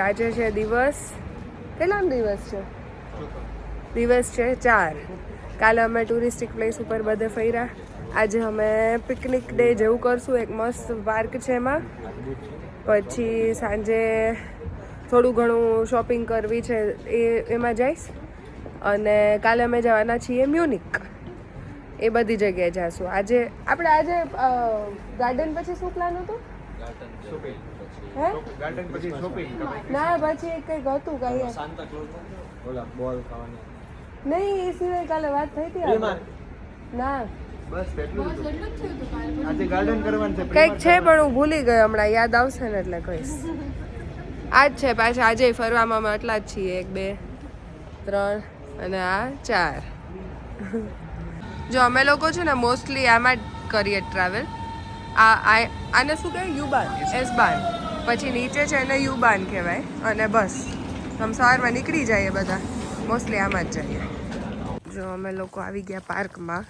આજે છે દિવસ, કેટલાનો દિવસ છે? દિવસ છે 4. કાલે અમે ટુરિસ્ટિક પ્લેસ ઉપર બધે ફર્યા. આજે અમે પિકનિક ડે જેવું કરશું, એક મસ્ત પાર્ક છે એમાં. પછી સાંજે થોડું ઘણું શોપિંગ કરવી છે એમાં જઈશ. અને કાલે અમે જવાના છીએ મ્યુનિક. એ બધી જગ્યાએ જઈશું. આજે ગાર્ડન પછી શું પ્લાન હતો? ગાર્ડન પછી શોપિંગ ના, પછી કંઈક હતું કઈ સાન્તા ક્લોઝ ઓલા બોલ ખાવાની નહીં. એ સિવાય કાલે વાત થઈ હતી ના, બસ એટલું જ આજે ગાર્ડન કરવાનું છે. કંઈક છે પણ હું ભૂલી ગઈ. હમણાં યાદ આવશે ને એટલે કહીશ. આ જ છે પાછા. આજે ફરવામાં અમે એટલા જ છીએ, 1 2 3 અને આ 4. જો અમે લોકો છે ને મોસ્ટલી આમાં જ કરીએ ટ્રાવેલ. આને શું કહેવાય? યુબાન, એસબાન. પછી નીચે છે એને યુબાન કહેવાય. અને બસ આમ સવારમાં નીકળી જઈએ બધા, મોસ્ટલી આમાં જ જઈએ. જો અમે લોકો આવી ગયા પાર્કમાં,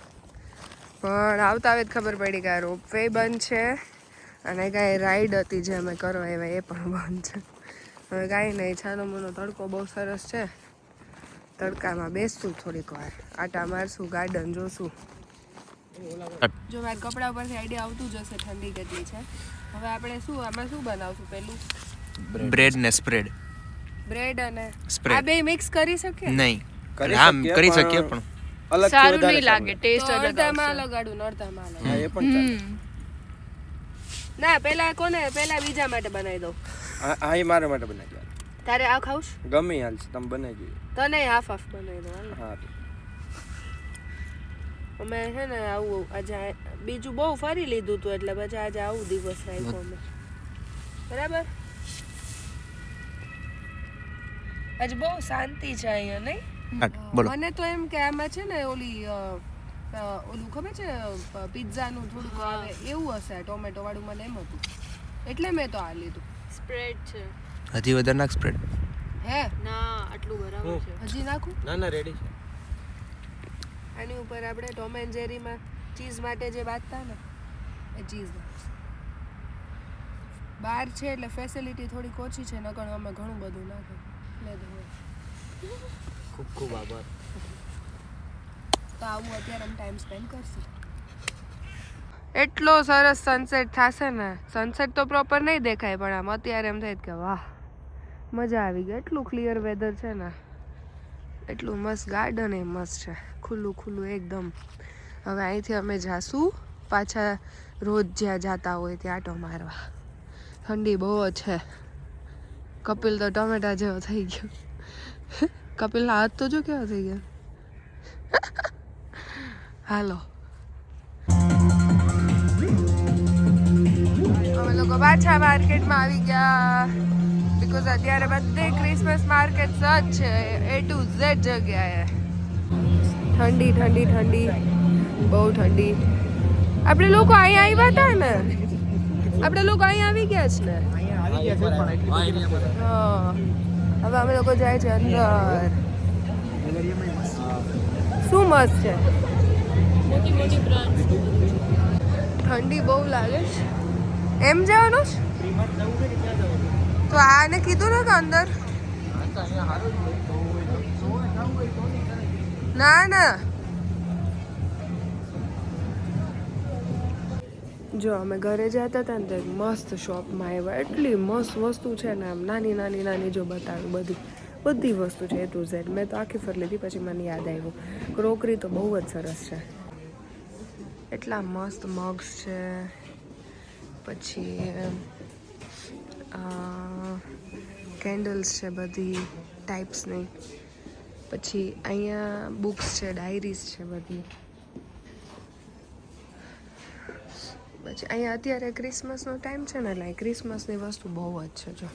પણ આવતા આવે જ ખબર પડી કે આ રોપવે બંધ છે અને કાંઈ રાઈડ હતી જે અમે કરવા આવ્યા એ પણ બંધ છે. હવે કાંઈ નહીં, છાનો મોનો તડકો બહુ સરસ છે. તડકામાં બેસશું થોડીક વાર, આટા મારશું, ગાર્ડન જોશું. જો મારા કપડા ઉપરથી આઈડિયા આવતું જ હશે ઠંડી કેટલી છે. હવે આપણે આમાં શું બનાવશું? પેલું બ્રેડ ને સ્પ્રેડ. બ્રેડ અને Spread. આ બે મિક્સ કરી શકીએ? નહીં કરી શકીએ પણ અલગ સારું નહીં લાગે, ટેસ્ટ તો અલગ અડધામાં આવશે. લગાડું ને અડધામાં લગાડું. હા એ પણ ચાલે. ના, પેલા બીજા માટે બનાવી દઉં. હા એ મારા માટે બનાવી દો. તારે આ ખાવશ? ગમે હાલ છે, તમે બનાવી દો. તને હાફ બનાવી દઉં. હા અમે છે ને આવું આજે બીજું બહુ ફરી લીધું હતું એટલે પછી આજે આવું દિવસ રાખ્યો અમે. બરાબર. આજે બહુ શાંતિ છે અહીંયા, નહીં? બોલો. મને તો એમ કે આમાં છે ને ઓલું ખબર છે પિઝાનું થોડુંક આવે એવું હશે. ટોમેટો વાળું મને એમ હતું એટલે મેં તો આ લીધું. સ્પ્રેડ છે. હજી વધારે નાખ સ્પ્રેડ. હે ના, આટલું બરાબર છે. હજી નાખું? ના રેડી છે. આની ઉપર આપણે ટોમ એન્ડ જેરીમાં ચીઝ માટે જે બાંધતા ને એ ચીઝ બહાર છે એટલે ફેસિલિટી થોડીક ઓછી છે. નકર અમે ઘણું બધું નાખે. ખૂબ ખૂબ આભાર. તો આવું અત્યારે અમે ટાઈમ સ્પેન્ડ કરશું. એટલો સરસ સનસેટ થશે ને. સનસેટ તો પ્રોપર નહીં દેખાય પણ આમ અત્યારે એમ થાય કે વાહ મજા આવી ગઈ. એટલું ક્લિયર વેધર છે ને, એટલું મસ્ત. ગાર્ડન એ મસ્ત છે, ખુલ્લું એકદમ. હવે અહીંથી અમે જાશું પાછા રોજ જ્યાં જાતા હોય ત્યાં આટો મારવા. ઠંડી બહુ જ છે. કપિલ તો ટમેટા જેવો થઈ ગયો. કપિલના હાથ તો જો કેવા થઈ ગયા. હાલો અમે લોકો પાછા માર્કેટમાં આવી ગયા. બીકોઝ અત્યારે બધે ક્રિસમસ માર્કેટ જ છે, A to Z જગ્યાએ. ઠંડી બહુ ઠંડી. આપણે લોકો અહીંયા આવ્યા હતા ને, આપણે લોકો અહીંયા આવી ગયા છે ને. હા, હવે અમે લોકો જાય છે અંદર. શું મસ્ત છે. મોટી બ્રાન્ચ. ઠંડી બહુ લાગે છે. એમ જવાનું છે તો આને કીધું ને કે અંદર. ના જો અમે ઘરે જતા હતા ને તો એક મસ્ત શોપમાં આવ્યા. એટલી મસ્ત વસ્તુ છે ને, આમ નાની જો બતાવું બધી વસ્તુ છે A to Z. મેં તો આખી ફર લીધી પછી મને યાદ આવ્યું ક્રોકરી તો બહુ જ સરસ છે. એટલા મસ્ત મગ્સ છે. પછી કેન્ડલ્સ છે બધી ટાઈપ્સની. પછી અહીંયા બુક્સ છે, ડાયરીઝ છે બધી. પછી અહીંયા અત્યારે ક્રિસમસનો ટાઈમ છે ને એટલે ક્રિસમસની વસ્તુ બહુ જ છે. જો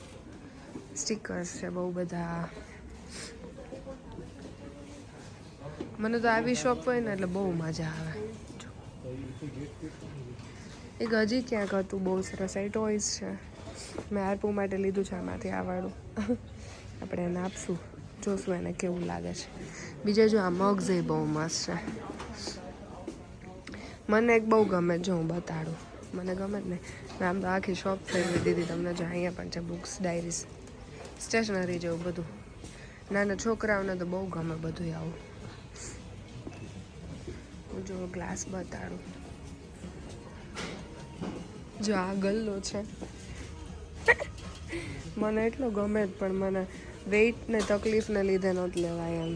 સ્ટીકર્સ છે બહુ બધા. મને તો આવી શોપ હોય ને એટલે બહુ મજા આવે. એક હજી ક્યાંક હતું બહુ સરસ. એ ટોયસ છે. મેં આરપુ માટે લીધું છે આમાંથી આ વાળું. આપણે એને આપશું, જોશું એને કેવું લાગે છે. બીજા જો આ મગ્સ એ બહુ મસ્ત છે. મને એક બહુ ગમે, જો હું બતાડું. મને ગમે જ ને. મેં આમ તો આખી શોપ ફેરવી દીધી તમને. જો અહીંયા પણ છે બુક્સ, ડાયરીઝ. સ્ટેશનરી જેવું બધું. નાના છોકરાઓને તો બહુ ગમે બધું આવું. હું જો ગ્લાસ બતાડું. જો આ ગલ્લો છે. મને એટલો ગમે જ પણ મને વેઇટ ને તકલીફને લીધે નહોતું લેવાય એમ.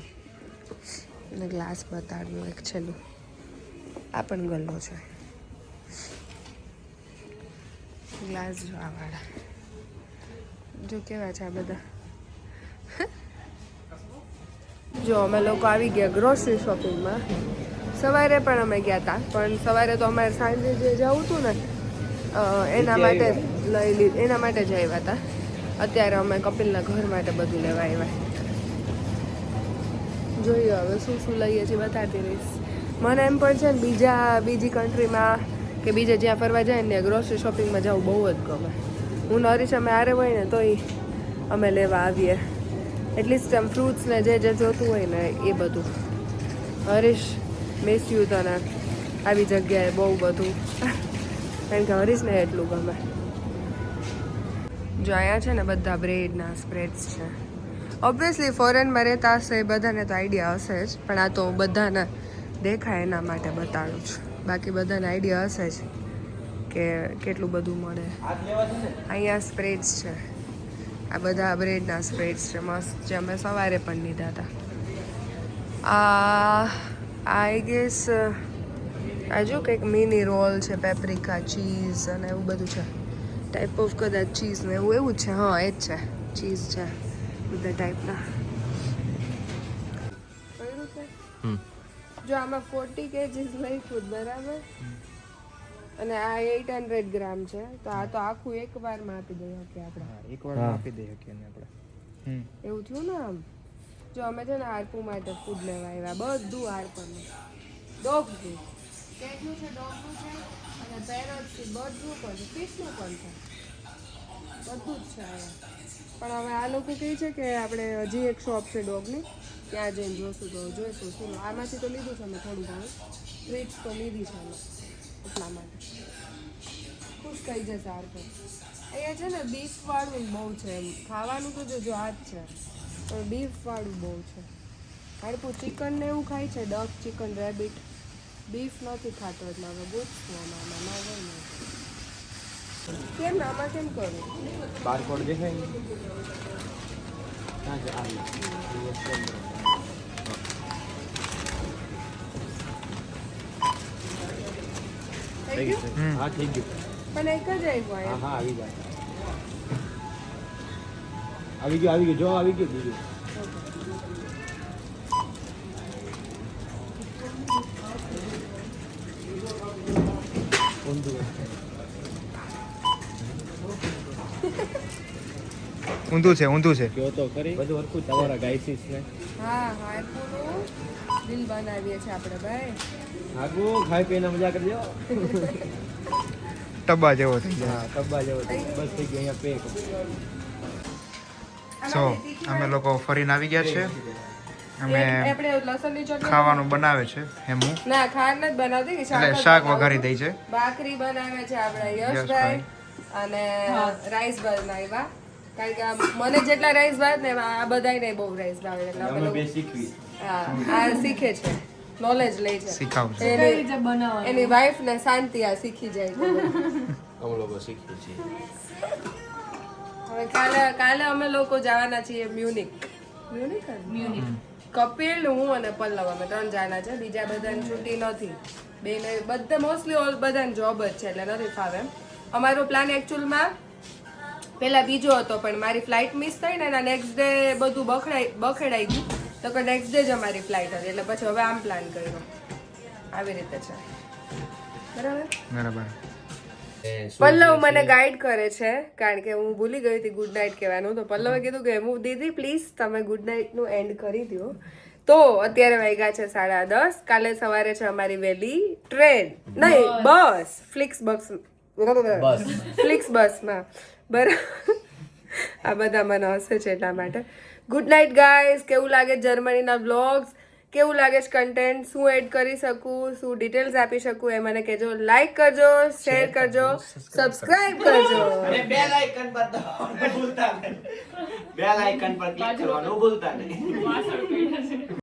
અને ગ્લાસ બતાડ્યું એક છેલ્લું. આ પણ ગલ્લો છે. ગ્લાસ જોવા વાળા જો કેવા છે આ બધા. જો અમે લોકો આવી ગયા ગ્રોસરી શોપિંગમાં. સવારે પણ અમે ગયા હતા પણ સવારે તો અમારે સાંજે જે જવું હતું ને એના માટે એના માટે જ આવ્યા હતા. અત્યારે અમે કપિલના ઘર માટે બધું લેવા આવ્યા. જોઈએ હવે શું શું લઈએ છીએ બતાવતી રહીશ. મને એમ પણ છે ને બીજી કન્ટ્રીમાં કે બીજે જ્યાં ફરવા જાય ને ગ્રોસરી શોપિંગમાં જવું બહુ જ ગમે. હું નરીશ અમે આરે હોય ને તોય અમે લેવા આવીએ. એટલીસ્ટ આમ ફ્રૂટ્સ ને જે જોતું હોય ને એ બધું. હરીશ મિસ યુ તને આવી જગ્યાએ બહુ બધું કારણ કે હરીશને એટલું ગમે. જો અહીંયા છે ને બધા બ્રેડના સ્પ્રેડ્સ છે. ઓબ્વિયસલી ફોરેનમાં રહેતા હશે એ બધાને તો આઈડિયા હશે જ પણ આ તો બધાને દેખાય એના માટે બતાડું છું. બાકી બધાને આઈડિયા હશે જ કે કેટલું બધું મળે. અહીંયા સ્પ્રેડ્સ છે. આ બધા બ્રેડના સ્પ્રેડ્સ છે મસ્ત જે અમે સવારે પણ લીધા હતા. આઈ ગેસ હજુ કંઈક મિની રોલ છે પેપ્રિકા ચીઝ અને એવું બધું છે. ટાઈપ ઓફ કદાચ ચીઝ ને એવું જ છે. હા એ જ છે ચીઝ છે બધા ટાઈપના. જો આમાં 40 kgs લખ્યું બરાબર અને આ 800 ગ્રામ છે તો આ તો આખું એકવારમાં આપી દઈએ કે આપણે એકવારમાં આપી દઈએ કે આપણે એવું થયું ને આમ. જો અમે છે ને આરપુ માટે ફૂડ લેવા આવ્યા બધું આરપુનું ડોગ ફૂડ કેટલું છે ડોગનું છે અને પેરોટ છે બધું પણ છે ફિશનું પણ છે બધું જ છે અહીંયા. પણ હવે આ લોકો કહે છે કે આપણે હજી એક શોપ છે ડોગની ત્યાં જઈને જોઈશું તો જોઈશું શું. આમાંથી તો લીધું છે અમે થોડું ઘણું ટ્રીટ્સ તો લીધી છે અમે એટલા માટે ખુશ થઈ જશે આરપુ. અહીંયા છે ને બીફવાળું બહુ છે એમ ખાવાનું તો જો આ જ છે પણ બીફવાળું બહુ છે. આરપુ ચિકન ને એવું ખાય છે ડક ચિકન રેબિટ બીફ નથી ખાતો એટલે હવે પૂછશું આમાં ન હોય ને કેમ આમાં કેમ કરું બારકોડ દેખાય હા થઈ ગયું પણ એક જ આવ્યું હા આવી ગયું જો આવી ગયું બીજું ઊંધું છે કયો તો ખરી બધું હરખું તમારા ગાયસીસ ને હા હારપુનું દિલ બનાવીએ છીએ આપણે ભાઈ. આગુ ખાઈ પીને મજા કરજો. ટબ્બા જેવો થઈ જાય. હા ટબ્બા જેવો બસ થઈ ગયો અહીંયા પેક. સો અમે લોકો ફરીને આવી ગયા છે. અમે આપણે લસણની ચટણી ખાવાનું બનાવે છે હેમુ ના ખાંડ નથી બનાવતી કે એટલે શાક વઘારી દઈ છે. ભાખરી બનાવે છે આપણે યશભાઈ અને રાઈસ બનાવ્યા કારણ કે મને જેટલા રાઈસ ભાવે ને આ બધાય બહુ રાઈસ ભાવે એટલે અમે લોકો શીખવી હા આ શીખે છે નોલેજ લે છે શીખાવશે. એની વાઈફ ને શાંતિ આ શીખી જાય છે. અમે લોકો શીખીએ છીએ. હવે કાલે અમે લોકો જવાના છીએ મ્યુનિક કપિલ હું અને પલ્લવ અમે 3 જવાના છે. બીજા બધાને છૂટી નથી બેને બધા મોસ્ટલી ઓલ બધાને જોબ જ છે એટલે નથી ફાવે એમ. અમારો પ્લાન એકચ્યુઅલમાં પહેલા બીજો હતો પણ મારી ફ્લાઇટ મિસ થઈ ને એના નેક્સ્ટ ડે બધું બખેડાઈ ગયું તો કે નેક્સ્ટ ડે જ અમારી ફ્લાઇટ હતી એટલે પછી હવે આમ પ્લાન કર્યો આવી રીતે છે બરાબર. પલ્લવ મને ગાઈડ કરે છે કારણ કે હું ભૂલી ગઈ હતી ગુડ નાઇટ કહેવાનું તો પલ્લવે કીધું કે હું દીદી પ્લીઝ તમે ગુડ નાઇટનું એન્ડ કરી દો. તો અત્યારે વાગ્યા છે 10:30. કાલે સવારે છે અમારી વહેલી ટ્રેન નહીં બસ ફ્લિક્સ બસમાં બરાબર. આ બધા મને હસે છે એટલા માટે. Good night guys. કેવું લાગે જર્મનીના વ્લોગ્સ કેવું લાગે છે કન્ટેન્ટ શું એડ કરી શકું શું ડિટેલ્સ આપી શકું એ મને કહેજો. લાઈક કરજો શેર કરજો સબસ્ક્રાઇબ કરજો અને બેલ આઇકન બતાવો ભૂલતા નહીં. બેલ આઇકન પર ક્લિક કરવાનું ભૂલતા નહીં.